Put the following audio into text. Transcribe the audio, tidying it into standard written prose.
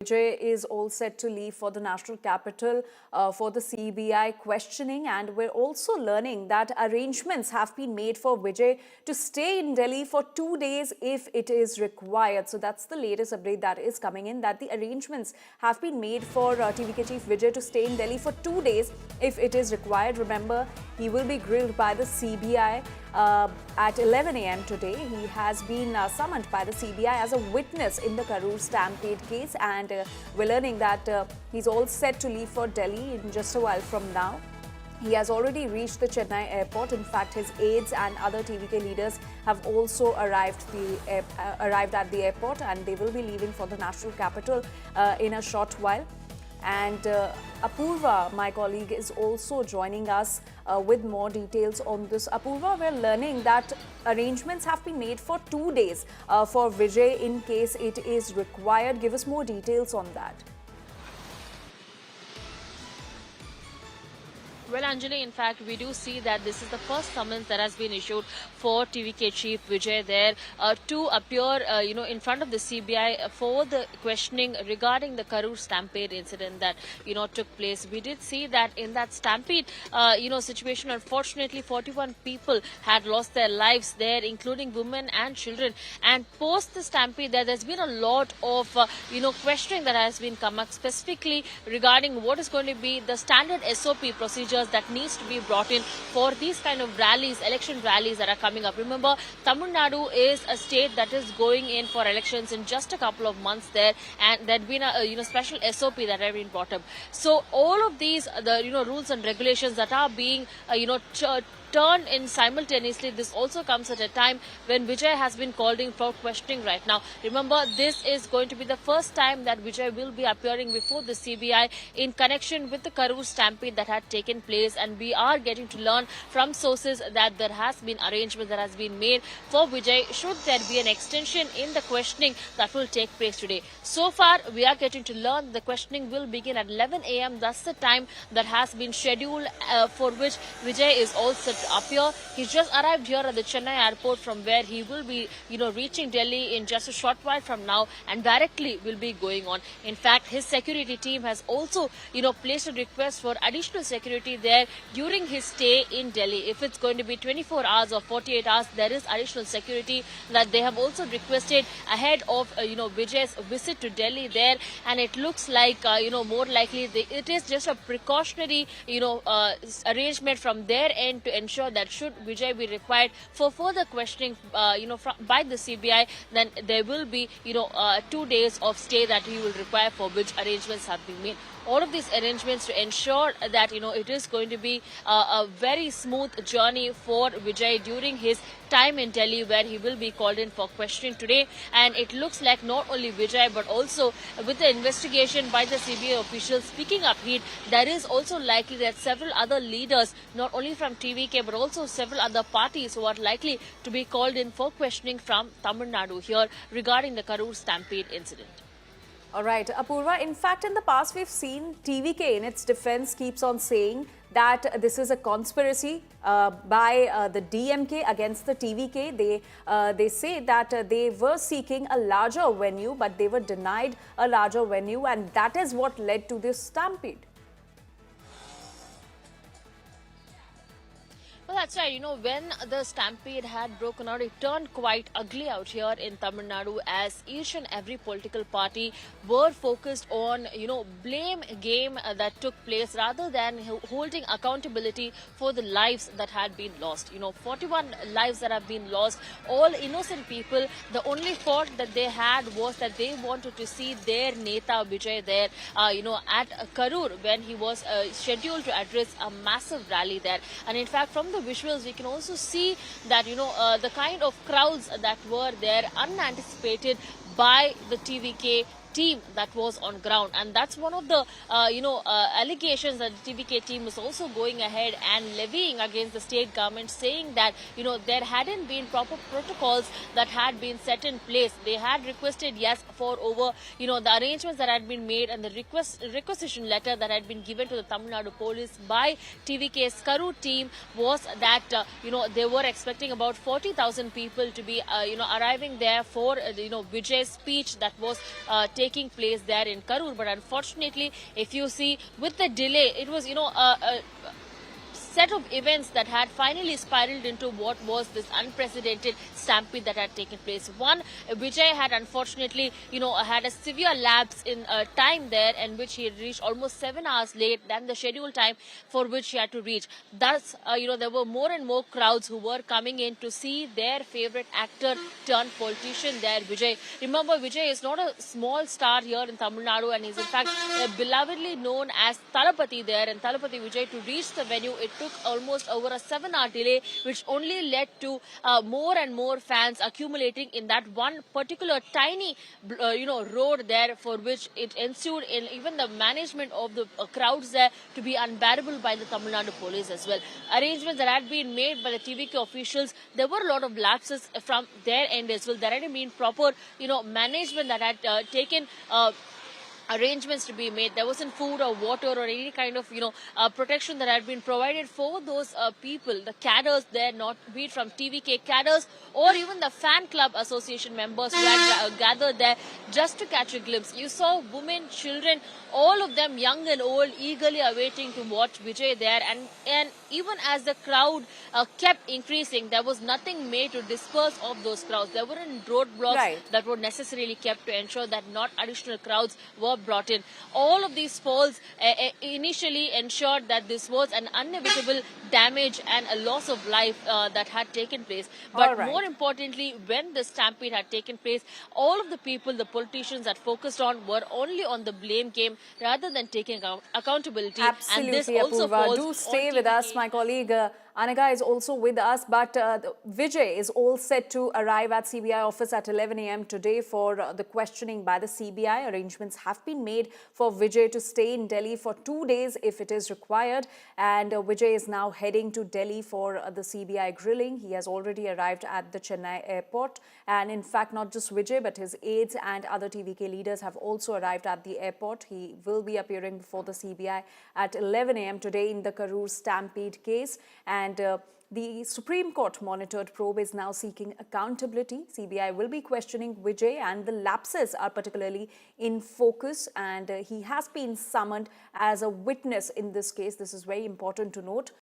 Vijay is all set to leave for the national capital for the CBI questioning, and we're also learning that arrangements have been made for Vijay to stay in Delhi for 2 days if it is required. So that's the latest update that is coming in, that the arrangements have been made for TVK chief Vijay to stay in Delhi for 2 days if it is required. Remember, he will be grilled by the CBI at 11 a.m. today. He has been summoned by the CBI as a witness in the Karur Stampede case, and we're learning that he's all set to leave for Delhi in just a while from now. He has already reached the Chennai airport. In fact, his aides and other TVK leaders have also arrived at the airport, and they will be leaving for the national capital in a short while. And Apurva, my colleague, is also joining us with more details on this. Apurva, we're learning that arrangements have been made for 2 days for Vijay in case it is required. Give us more details on that. Well, Anjali, in fact, we do see that this is the first summons that has been issued for TVK chief Vijay there to appear, in front of the CBI for the questioning regarding the Karur Stampede incident that, took place. We did see that in that stampede, situation, unfortunately, 41 people had lost their lives there, including women and children. And post the stampede, there's been a lot of, questioning that has been come up specifically regarding what is going to be the standard SOP procedure that needs to be brought in for these kind of rallies, election rallies that are coming up. Remember, Tamil Nadu is a state that is going in for elections in just a couple of months there, and there'd been a special SOP that have been brought up. So all of these, the rules and regulations that are being turned in simultaneously. This also comes at a time when Vijay has been called in for questioning right now. Remember, this is going to be the first time that Vijay will be appearing before the CBI in connection with the Karur Stampede that had taken place, and we are getting to learn from sources that there has been arrangement that has been made for Vijay should there be an extension in the questioning that will take place today. So far, we are getting to learn the questioning will begin at 11 a.m. That's the time that has been scheduled for which Vijay is all set to appear. He's just arrived here at the Chennai airport, from where he will be, reaching Delhi in just a short while from now, and directly will be going on. In fact, his security team has also, placed a request for additional security there during his stay in Delhi. If it's going to be 24 hours or 48 hours, there is additional security that they have also requested ahead of, Vijay's visit to Delhi there. And it looks like, more likely it is just a precautionary, arrangement from their end to ensure that should Vijay be required for further questioning, by the CBI, then there will be, 2 days of stay that he will require, for which arrangements have been made. All of these arrangements to ensure that, it is going to be a very smooth journey for Vijay during his time in Delhi, where he will be called in for questioning today. And it looks like not only Vijay, but also with the investigation by the CBI officials picking up heat, there is also likely that several other leaders, not only from TVK, but also several other parties who are likely to be called in for questioning from Tamil Nadu here regarding the Karur Stampede incident. All right, Apurva, in fact, in the past, we've seen TVK in its defense keeps on saying that this is a conspiracy by the DMK against the TVK. They say that they were seeking a larger venue, but they were denied a larger venue, and that is what led to this stampede. Well, that's right. When the stampede had broken out, it turned quite ugly out here in Tamil Nadu, as each and every political party were focused on, blame game that took place rather than holding accountability for the lives that had been lost. 41 lives that have been lost, all innocent people. The only fault that they had was that they wanted to see their Neta Vijay there, at Karur, when he was scheduled to address a massive rally there. And in fact, from the visuals, we can also see that, the kind of crowds that were there, unanticipated by the TVK team that was on ground. And that's one of the allegations that the TVK team is also going ahead and levying against the state government, saying that there hadn't been proper protocols that had been set in place. They had requested, yes, for over the arrangements that had been made, and the requisition letter that had been given to the Tamil Nadu police by TVK's Karur team was that they were expecting about 40,000 people to be arriving there for Vijay's speech that was taking place there in Karur. But unfortunately, if you see, with the delay, it was, a set of events that had finally spiraled into what was this unprecedented stampede that had taken place. One, Vijay had unfortunately, had a severe lapse in time there, in which he had reached almost 7 hours late than the scheduled time for which he had to reach. Thus, there were more and more crowds who were coming in to see their favorite actor turned politician there, Vijay. Remember, Vijay is not a small star here in Tamil Nadu, and he's in fact belovedly known as Talapati there. And Talapati Vijay, to reach the venue, it took almost over a 7-hour delay, which only led to more and more fans accumulating in that one particular tiny, road there, for which it ensued in even the management of the crowds there to be unbearable by the Tamil Nadu police as well. Arrangements that had been made by the TVK officials, there were a lot of lapses from their end as well. There hadn't been proper, management that had taken arrangements to be made. There wasn't food or water or any kind of protection that had been provided for those people, the cadres there, not be it from TVK cadres or even the fan club association members who had gathered there just to catch a glimpse. You saw women, children, all of them, young and old, eagerly awaiting to watch Vijay there. And even as the crowd kept increasing, there was nothing made to disperse of those crowds. There weren't roadblocks that were necessarily kept to ensure that not additional crowds were brought in. All of these falls initially ensured that this was an inevitable damage and a loss of life that had taken place. But more importantly, when the stampede had taken place, all of the people, the politicians that focused on were only on the blame game rather than taking accountability. Absolutely, and this also Apurva. falls Do stay on with TVK. us. My colleague Anaga is also with us, but Vijay is all set to arrive at CBI office at 11 a.m. today for the questioning by the CBI. Arrangements have been made for Vijay to stay in Delhi for 2 days if it is required. And Vijay is now heading to Delhi for the CBI grilling. He has already arrived at the Chennai airport. And in fact, not just Vijay, but his aides and other TVK leaders have also arrived at the airport. He will be appearing before the CBI at 11 a.m. today in the Karur Stampede case. And the Supreme Court monitored probe is now seeking accountability. CBI will be questioning Vijay, and the lapses are particularly in focus. And he has been summoned as a witness in this case. This is very important to note.